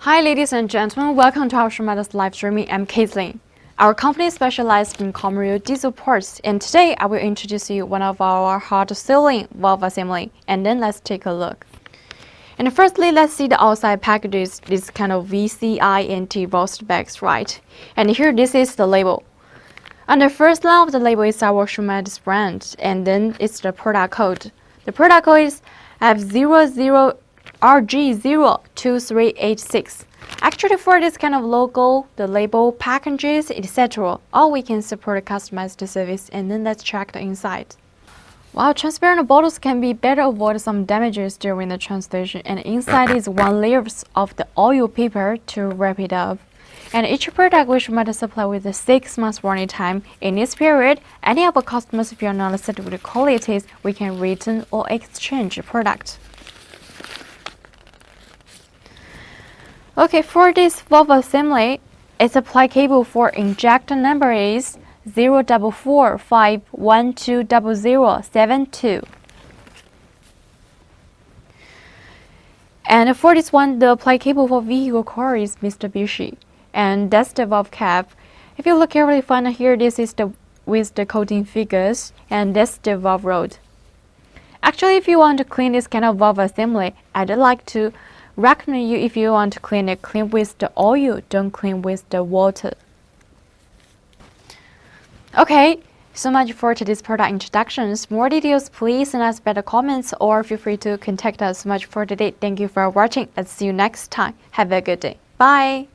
Hi ladies and gentlemen, welcome to our Shumatt's live streaming. I'm Caitlin. Our company specializes in commercial diesel parts, and today I will introduce you one of our hard-selling valve assembly, and then let's take a look. And firstly, let's see the outside packages, this kind of VCINT roast bags, right? And here this is the label. On the first line of the label is our Shumatt's brand, and then it's the product code. The product code is F00RJ02386. Actually, for this kind of logo, the label, packages, etc., all we can support a customized service, and then let's check the inside. While transparent bottles can be better avoid some damages during the translation, and inside is one layer of the oil paper to wrap it up. And each product we should supply with a 6 months warranty time. In this period, any of our customers feel not satisfied with the qualities, we can return or exchange the product. Okay, for this valve assembly, its supply cable for injector number is 04451200072. And for this one, the apply cable for vehicle core is Mitsubishi. And that's the valve cap. If you look carefully, find here, this is the with the coating figures, and that's the valve rod. Actually, if you want to clean this kind of valve assembly, I'd like to recommend you, if you want to clean it, clean with the oil, don't clean with the water. Okay, so much for today's product introductions. More details, please send us better comments or feel free to contact us. So much for today. Thank you for watching. Let's see you next time. Have a good day. Bye.